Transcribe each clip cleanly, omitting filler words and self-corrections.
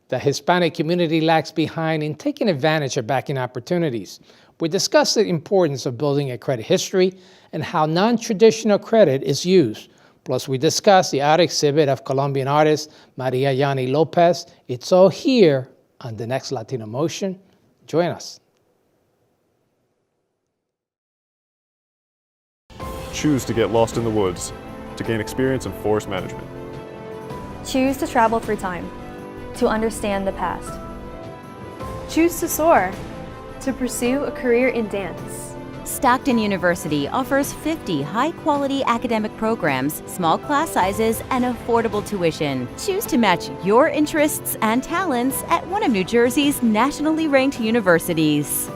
The Hispanic community lags behind in taking advantage of banking opportunities. We discuss the importance of building a credit history and how non-traditional credit is used. Plus, we discuss the art exhibit of Colombian artist Maria Yani Lopez. It's all here on the next Latino Motion. Join us. Choose to get lost in the woods, to gain experience in forest management. Choose to travel through time, to understand the past. Choose to soar, to pursue a career in dance. Stockton University offers 50 high-quality academic programs, small class sizes, and affordable tuition. Choose to match your interests and talents at one of New Jersey's nationally ranked universities.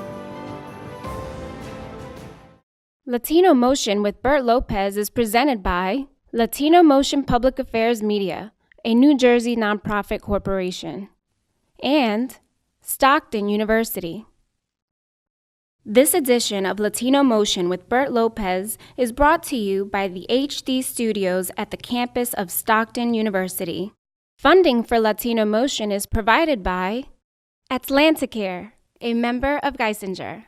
Latino Motion with Bert Lopez is presented by Latino Motion Public Affairs Media, a New Jersey nonprofit corporation, and Stockton University. This edition of Latino Motion with Bert Lopez is brought to you by the HD Studios at the campus of Stockton University. Funding for Latino Motion is provided by Atlanticare, a member of Geisinger,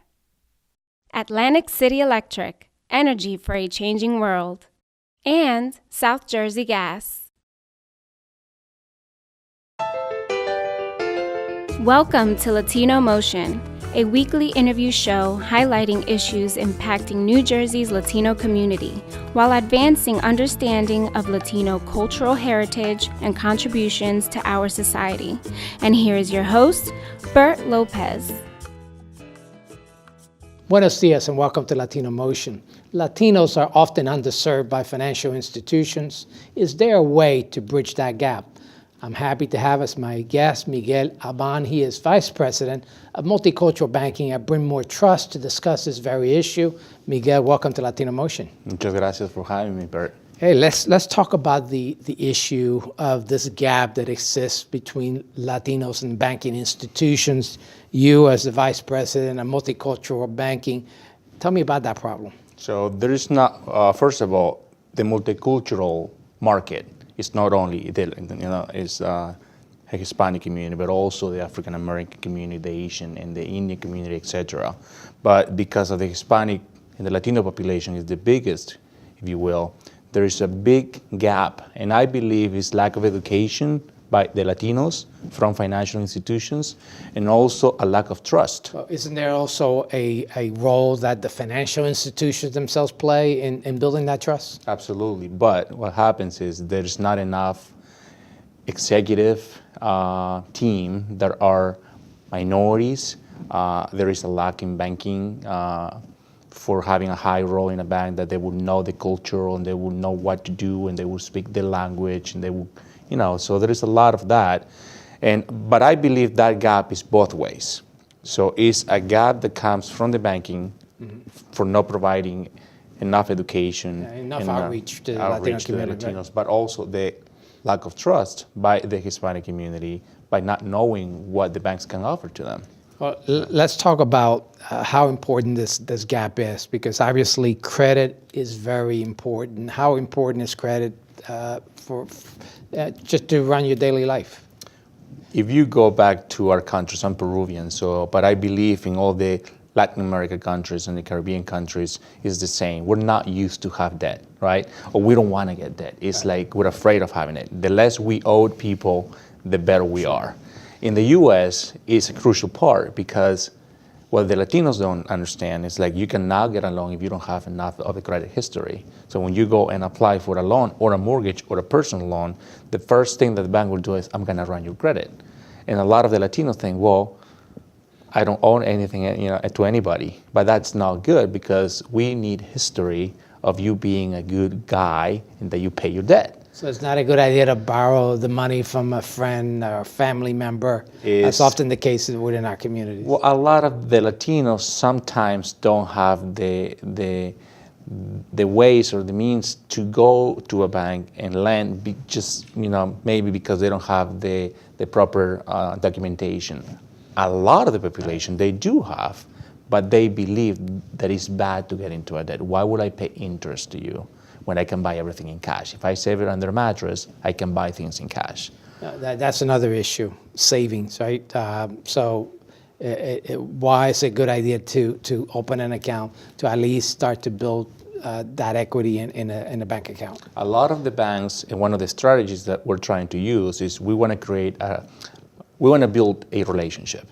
Atlantic City Electric, energy for a changing world, and South Jersey Gas. Welcome to Latino Motion, a weekly interview show highlighting issues impacting New Jersey's Latino community while advancing understanding of Latino cultural heritage and contributions to our society. And here is your host, Bert Lopez. Buenos dias and welcome to Latino Motion. Latinos are often underserved by financial institutions. Is there a way to bridge that gap? I'm happy to have as my guest Miguel Abang. He is Vice President of Multicultural Banking at Bryn Trust to discuss this very issue. Miguel, welcome to Latino Motion. Muchas gracias for having me, Bert. Hey, let's talk about the issue of this gap that exists between Latinos and banking institutions. You, as the Vice President of Multicultural Banking, tell me about that problem. So there is not, first of all, the multicultural market is not only is a Hispanic community, but also the African American community, the Asian and the Indian community, etc. But because of the Hispanic and the Latino population is the biggest, if you will, there is a big gap, and I believe it's lack of education by the Latinos from financial institutions, and also a lack of trust. Well, isn't there also a role that the financial institutions themselves play in building that trust? Absolutely, but what happens is there's not enough executive team that are minorities. There is a lack in banking for having a high role in a bank, that they would know the culture and they would know what to do and they would speak the language and they would, so there is a lot of that. But I believe that gap is both ways. So it's a gap that comes from the banking for not providing enough education, enough outreach to the Latino community, Latinos, but also the lack of trust by the Hispanic community by not knowing what the banks can offer to them. Well, let's talk about how important this gap is, because obviously credit is very important. How important is credit for just to run your daily life? If you go back to our countries, I'm Peruvian, but I believe in all the Latin American countries and the Caribbean countries is the same. We're not used to have debt, right? Or we don't want to get debt. It's like we're afraid of having it. The less we owe people, the better we are. In the U.S., it's a crucial part because what the Latinos don't understand is like you can now get a loan if you don't have enough of a credit history. So when you go and apply for a loan or a mortgage or a personal loan, the first thing that the bank will do is, I'm going to run your credit. And a lot of the Latinos think, well, I don't own anything to anybody. But that's not good because we need history of you being a good guy and that you pay your debt. So it's not a good idea to borrow the money from a friend or a family member. That's often the case within our communities. Well, a lot of the Latinos sometimes don't have the ways or the means to go to a bank and lend, maybe because they don't have the proper documentation. A lot of the population, they do have, but they believe that it's bad to get into a debt. Why would I pay interest to you when I can buy everything in cash? If I save it under a mattress, I can buy things in cash. That's another issue, savings, right? Why is it a good idea to open an account to at least start to build that equity in a bank account? A lot of the banks, and one of the strategies that we're trying to use is we want to build a relationship.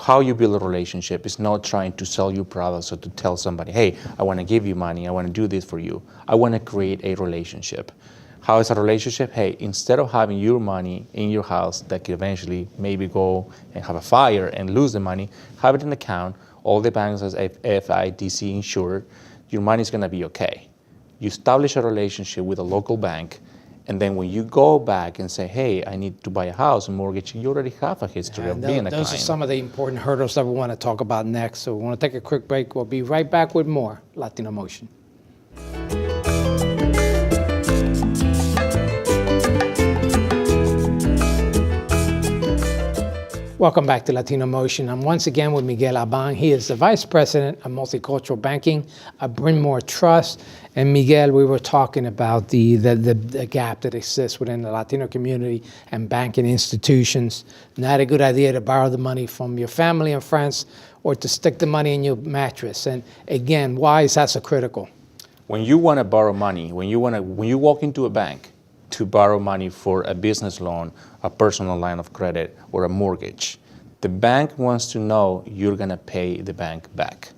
How you build a relationship is not trying to sell you products or to tell somebody, hey, I want to give you money, I want to do this for you. I want to create a relationship. How is a relationship? Hey, instead of having your money in your house that could eventually maybe go and have a fire and lose the money, have it in an account. All the banks are FDIC insured. Your money is going to be okay. You establish a relationship with a local bank, and then when you go back and say, hey, I need to buy a house, a mortgage, you already have a history of being a client. Those are some of the important hurdles that we want to talk about next. So we want to take a quick break. We'll be right back with more Latino Motion. Welcome back to Latino Motion. I'm once again with Miguel Abang. He is the Vice President of Multicultural Banking at Bryn Trust. And Miguel, we were talking about the gap that exists within the Latino community and banking institutions. Not a good idea to borrow the money from your family and friends or to stick the money in your mattress. And again, why is that so critical? When you want to borrow money, when you walk into a bank to borrow money for a business loan, a personal line of credit, or a mortgage, the bank wants to know you're going to pay the bank back.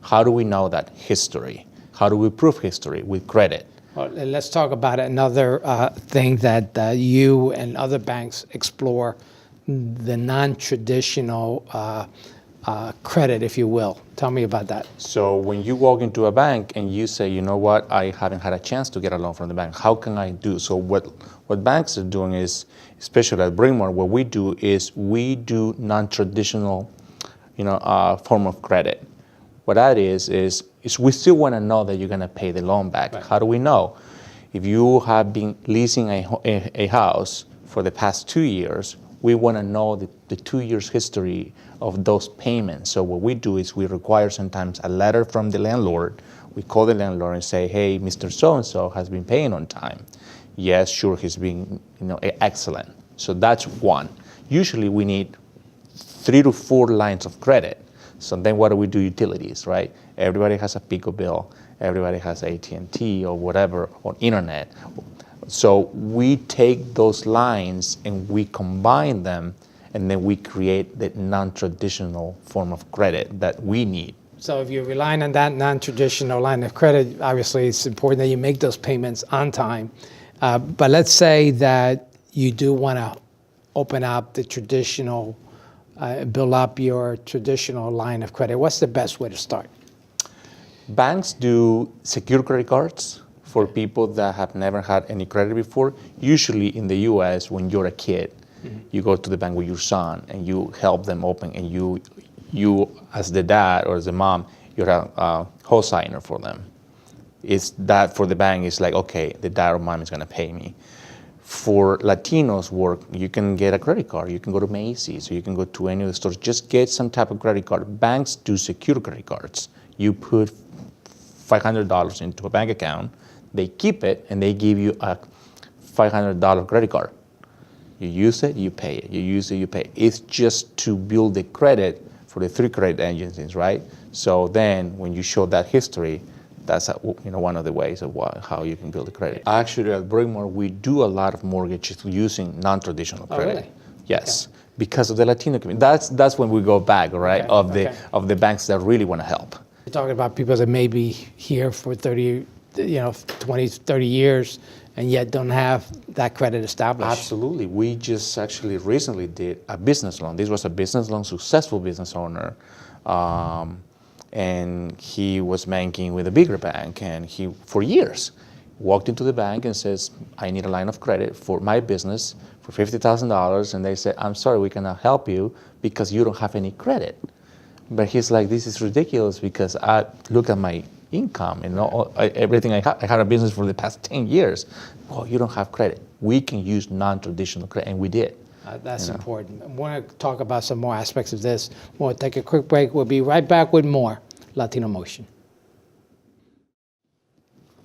How do we know that? History. How do we prove history? With credit. Well, let's talk about another thing that you and other banks explore, the non-traditional credit, if you will. Tell me about that. So when you walk into a bank and you say, you know what, I haven't had a chance to get a loan from the bank, how can I do? So what banks are doing is, especially at Bryn Mawr, what we do is we do non-traditional, form of credit. What that is we still want to know that you're going to pay the loan back. Right. How do we know? If you have been leasing a house for the past 2 years, we want to know the 2 years history of those payments. So what we do is we require sometimes a letter from the landlord. We call the landlord and say, hey, Mr. So-and-so has been paying on time. Yes, sure, he's been excellent. So that's one. Usually we need 3 to 4 lines of credit. So then what do we do? Utilities, right? Everybody has a Pico bill. Everybody has AT&T or whatever, or internet. So we take those lines and we combine them, and then we create the non-traditional form of credit that we need. So if you're relying on that non-traditional line of credit, obviously it's important that you make those payments on time. But let's say that you do want to open up the traditional, build up your traditional line of credit. What's the best way to start? Banks do secure credit cards for people that have never had any credit before. Usually in the US, when you're a kid, you go to the bank with your son and you help them open, and you as the dad or as the mom, you're a co-signer for them. It's that for the bank, it's like, okay, the dad or mom is gonna pay me. For Latinos work, you can get a credit card. You can go to Macy's, or you can go to any of the stores. Just get some type of credit card. Banks do secure credit cards. You put $500 into a bank account, they keep it, and they give you a $500 credit card. You use it, you pay it. You use it, you pay it. It's just to build the credit for the 3 credit agencies, right? So then when you show that history, that's one of the ways of how you can build the credit. Actually, at Bryn Mawr, we do a lot of mortgages using non-traditional credit. Oh, really? Yes, okay. Because of the Latino community. That's when we go back, right? Okay. Of the banks that really want to help. You're talking about people that may be here for 20, 30 years and yet don't have that credit established. Absolutely. We just actually recently did a business loan. This was a business loan, successful business owner. And he was banking with a bigger bank, and he, for years, walked into the bank and says, I need a line of credit for my business for $50,000, and they said, I'm sorry, we cannot help you because you don't have any credit. But he's like, this is ridiculous because I look at my income and everything I had a business for the past 10 years. Well, you don't have credit. We can use non-traditional credit, and we did. That's important. I want to talk about some more aspects of this. We'll take a quick break. We'll be right back with more Latino Motion.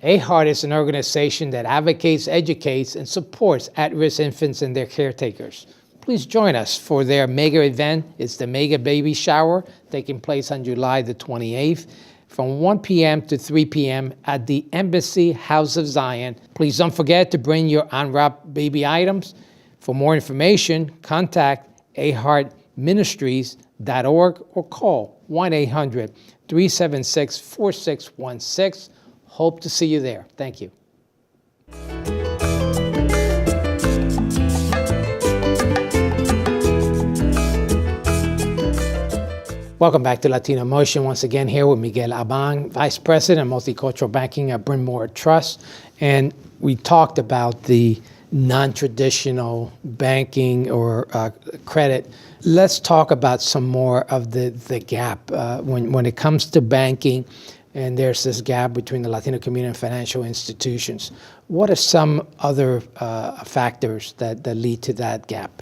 AHEART is an organization that advocates, educates, and supports at-risk infants and their caretakers. Please join us for their mega event. It's the Mega Baby Shower, taking place on July the 28th from 1 p.m. to 3 p.m. at the Embassy House of Zion. Please don't forget to bring your unwrapped baby items. For more information, contact aheartministries.org or call 1-800-376-4616. Hope to see you there. Thank you. Welcome back to Latino Motion. Once again here with Miguel Abang, Vice President of Multicultural Banking at Bryn Mawr Trust. And we talked about the non-traditional banking or credit. Let's talk about some more of the gap. When it comes to banking, and there's this gap between the Latino community and financial institutions. What are some other factors that lead to that gap?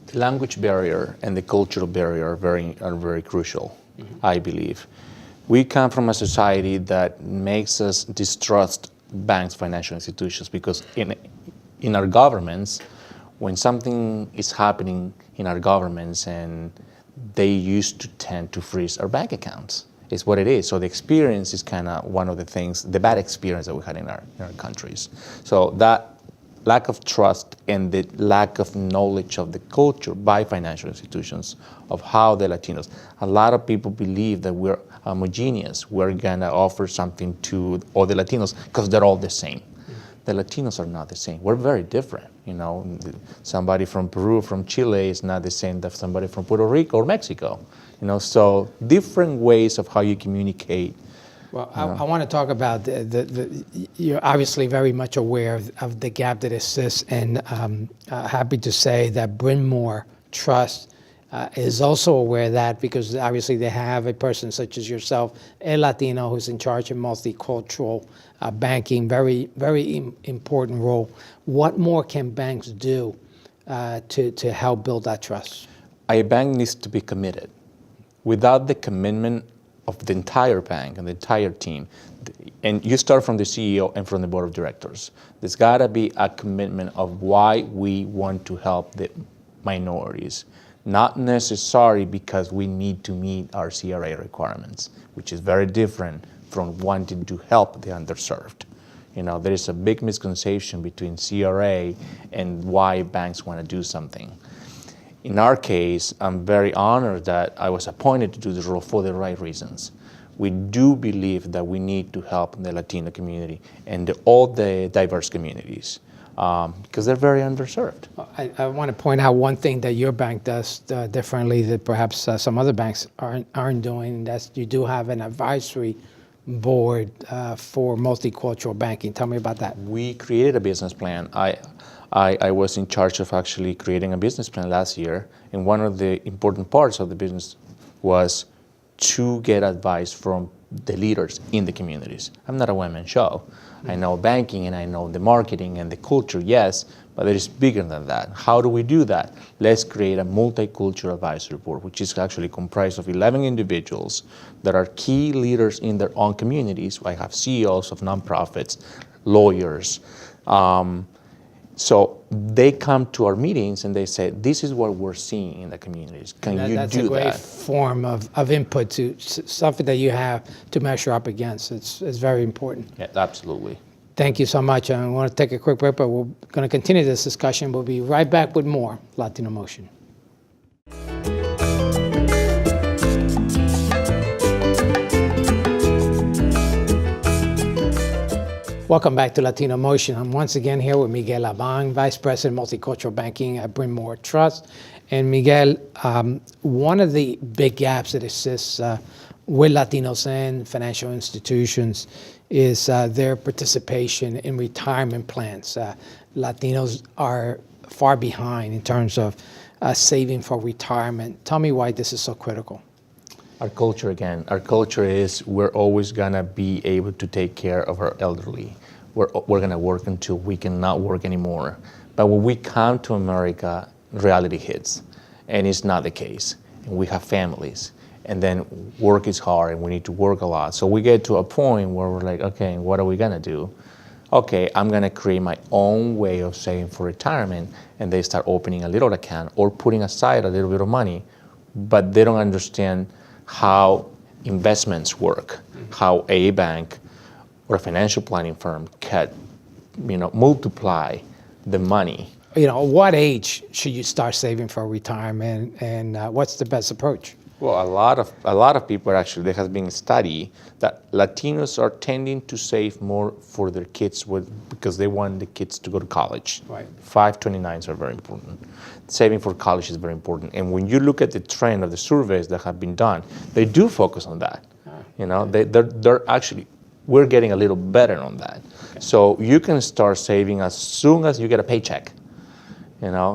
The language barrier and the cultural barrier are very crucial, I believe. We come from a society that makes us distrust banks, financial institutions, because in our governments, when something is happening in our governments, and they used to tend to freeze our bank accounts. It's what it is. So the experience is kind of one of the things, the bad experience that we had in our countries. So that lack of trust and the lack of knowledge of the culture by financial institutions of how the Latinos, a lot of people believe that we're homogeneous. We're gonna offer something to all the Latinos because they're all the same. The Latinos are not the same. We're very different. You know, somebody from Peru, from Chile is not the same as somebody from Puerto Rico or Mexico. You know, so different ways of how you communicate. Well, I want to talk about you're obviously very much aware of the gap that exists, and happy to say that Bryn Mawr Trust is also aware of that, because obviously they have a person such as yourself, a Latino, who's in charge of multicultural banking, very important role. What more can banks do to help build that trust? A bank needs to be committed. Without the commitment of the entire bank and the entire team, and you start from the CEO and from the board of directors, there's got to be a commitment of why we want to help the minorities, not necessarily because we need to meet our CRA requirements, which is very different from wanting to help the underserved. You know, there is a big misconception between CRA and why banks want to do something. In our case, I'm very honored that I was appointed to do this role for the right reasons. We do believe that we need to help the Latino community and all the diverse communities because they're very underserved. I want to point out one thing that your bank does differently that perhaps some other banks aren't doing. That's you do have an advisory board for multicultural banking. Tell me about that. We created a business plan. I was in charge of actually creating a business plan last year, and one of the important parts of the business was to get advice from the leaders in the communities. I'm not a one-man show. I know banking and I know the marketing and the culture, yes, but it is bigger than that. How do we do that? Let's create a multicultural advisory board, which is actually comprised of 11 individuals that are key leaders in their own communities. I have CEOs of nonprofits, lawyers, so they come to our meetings and they say, this is what we're seeing in the communities. Can you do that? That's a great form of input to something that you have to measure up against. It's very important. Yeah, absolutely. Thank you so much. I want to take a quick break, but we're going to continue this discussion. We'll be right back with more Latino Motion. Welcome back to Latino Motion. I'm once again here with Miguel Abang, Vice President of Multicultural Banking at Bryn Mawr Trust. And Miguel, one of the big gaps that exists with Latinos and financial institutions is their participation in retirement plans. Latinos are far behind in terms of saving for retirement. Tell me why this is so critical. Our culture again. Our culture is we're always gonna be able to take care of our elderly. We're gonna work until we cannot work anymore. But when we come to America, reality hits, and it's not the case. And we have families, and then work is hard and we need to work a lot. So we get to a point where we're like, okay, what are we gonna do? Okay, I'm gonna create my own way of saving for retirement, and they start opening a little account or putting aside a little bit of money, but they don't understand how investments work, how a bank or a financial planning firm can, multiply the money. What age should you start saving for retirement, and what's the best approach? Well, a lot of people actually, there has been a study that Latinos are tending to save more for their kids because they want the kids to go to college. Right. 529s are very important. Saving for college is very important. And when you look at the trend of the surveys that have been done, they do focus on that. They're actually, we're getting a little better on that. Okay. So you can start saving as soon as you get a paycheck.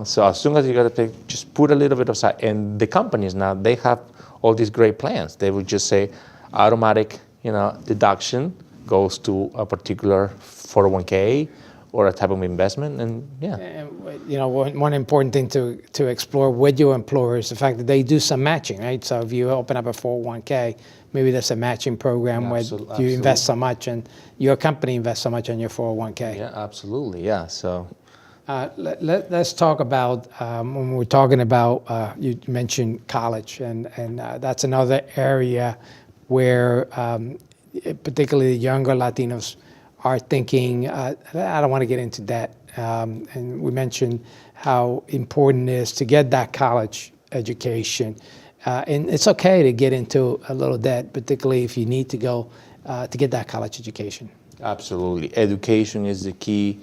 So as soon as you get a pay, just put a little bit aside. And the companies now, they have all these great plans. They would just say automatic, deduction goes to a particular 401k or a type of investment, and yeah. And one important thing to explore with your employer is the fact that they do some matching, right? So if you open up a 401k, maybe there's a matching program where you invest so much and your company invests so much on your 401k. Yeah, absolutely, yeah. So. Let's talk about, when we're talking about, you mentioned college, and that's another area where particularly the younger Latinos are thinking, I don't want to get into debt. And we mentioned how important it is to get that college education. And it's okay to get into a little debt, particularly if you need to go to get that college education. Absolutely. Education is the key.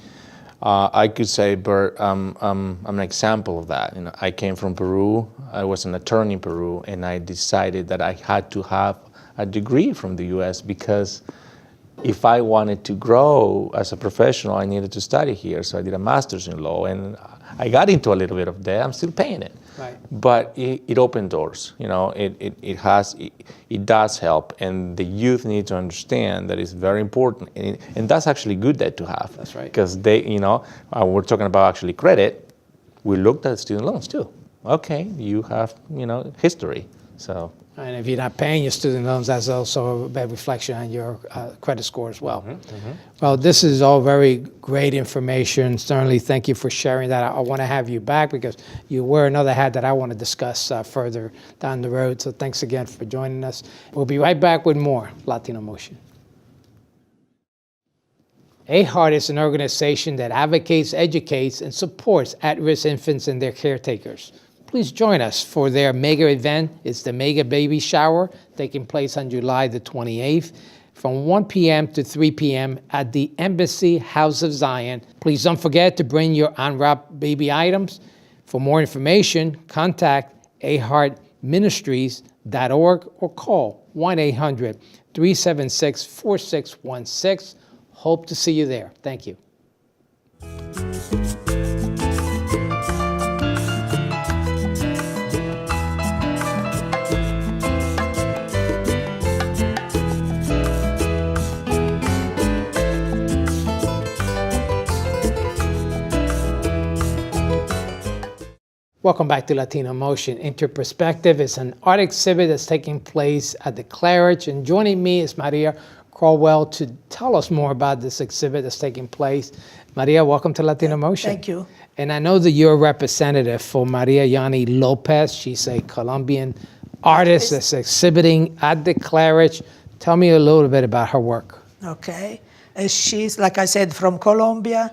I could say, Bert, I'm an example of that. I came from Peru. I was an attorney in Peru, and I decided that I had to have a degree from the U.S. because if I wanted to grow as a professional, I needed to study here. So I did a master's in law, and I got into a little bit of debt. I'm still paying it. Right. But it opened doors. It does help, and the youth need to understand that it's very important, and that's actually good debt to have. That's right. Because we're talking about actually credit. We looked at student loans too. Okay, you have history, so. And if you're not paying your student loans, that's also a bad reflection on your credit score as well. Well, this is all very great information. Certainly, thank you for sharing that. I want to have you back because you wear another hat that I want to discuss further down the road. So thanks again for joining us. We'll be right back with more Latino Motion. AHEART is an organization that advocates, educates, and supports at-risk infants and their caretakers. Please join us for their mega event. It's the Mega Baby Shower, taking place on July the 28th from 1 p.m. to 3 p.m. at the Embassy House of Zion. Please don't forget to bring your unwrapped baby items. For more information, contact aheartministries.org or call 1-800-376-4616. Hope to see you there. Thank you. Welcome back to Latino Motion. Interperspective is an art exhibit that's taking place at the Claridge, and joining me is Maria Crowell to tell us more about this exhibit that's taking place. Maria, welcome to Latino Motion. Thank you. And I know that you're a representative for Maria Yani Lopez. She's a Colombian artist that's exhibiting at the Claridge. Tell me a little bit about her work. Okay. She's, like I said, from Colombia.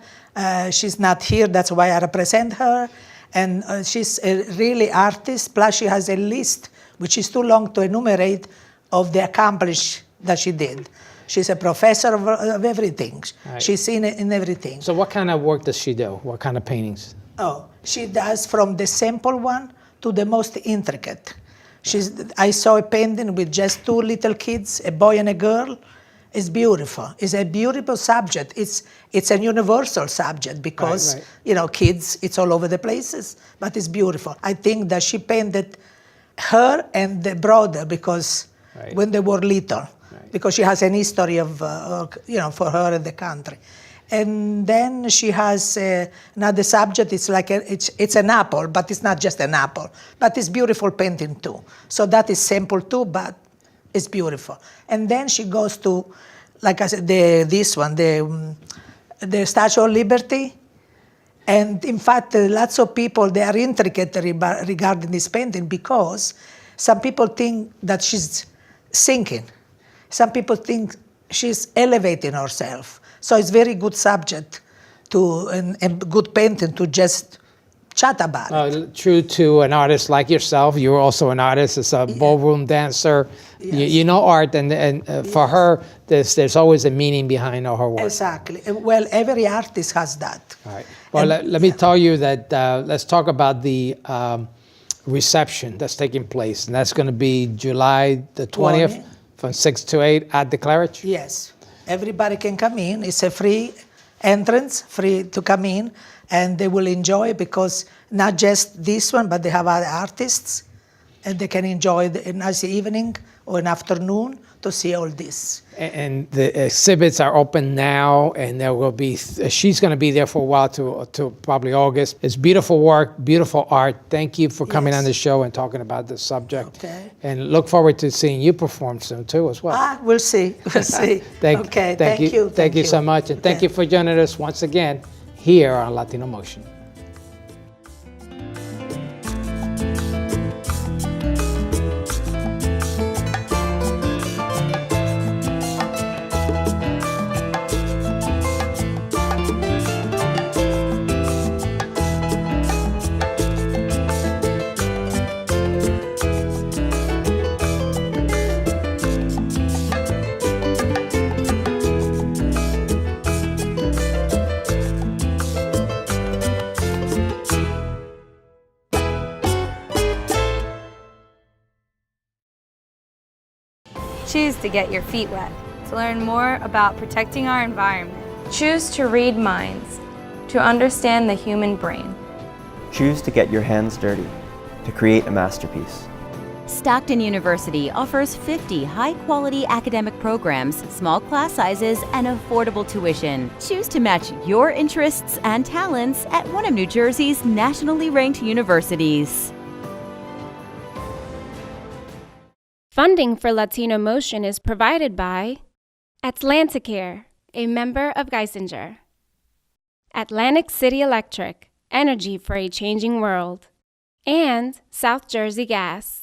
She's not here, that's why I represent her. And she's a really artist, plus she has a list, which is too long to enumerate, of the accomplishments that she did. She's a professor of everything. Right. She's in everything. So what kind of work does she do? What kind of paintings? Oh, she does from the simple one to the most intricate. I saw a painting with just two little kids, a boy and a girl. It's beautiful. It's a beautiful subject. It's a universal subject because, right. Kids, it's all over the places, but it's beautiful. I think that she painted her and the brother because when they were little, because she has an history of, for her and the country. And then she has another subject. It's like it's an apple, but it's not just an apple. But it's beautiful painting too. So that is simple too, but it's beautiful. And then she goes to, like I said, this one, the Statue of Liberty. And in fact, lots of people, they are intricate regarding this painting because some people think that she's sinking. Some people think she's elevating herself. So it's very good subject and good painting to just chat about it. True to an artist like yourself, you're also an artist, as a ballroom dancer. Yes. You know art, and for her, there's always a meaning behind all her work. Exactly. Well, every artist has that. All right. Well, let me tell you that, let's talk about the reception that's taking place. And that's going to be July the 20th from 6 to 8 at the Claridge? Yes. Everybody can come in. It's a free entrance, free to come in. And they will enjoy because not just this one, but they have other artists. And they can enjoy a nice evening or an afternoon to see all this. And the exhibits are open now, and there will be, she's going to be there for a while to probably August. It's beautiful work, beautiful art. Thank you for coming on the show and talking about this subject. Okay. And look forward to seeing you perform soon too as well. We'll see. We'll see. Thank you. Thank you so much. And thank you for joining us once again here on Latino Motion. Choose to get your feet wet, to learn more about protecting our environment. Choose to read minds, to understand the human brain. Choose to get your hands dirty, to create a masterpiece. Stockton University offers 50 high-quality academic programs, small class sizes, and affordable tuition. Choose to match your interests and talents at one of New Jersey's nationally ranked universities. Funding for Latino Motion is provided by Atlanticare, a member of Geisinger. Atlantic City Electric, energy for a changing world. And South Jersey Gas.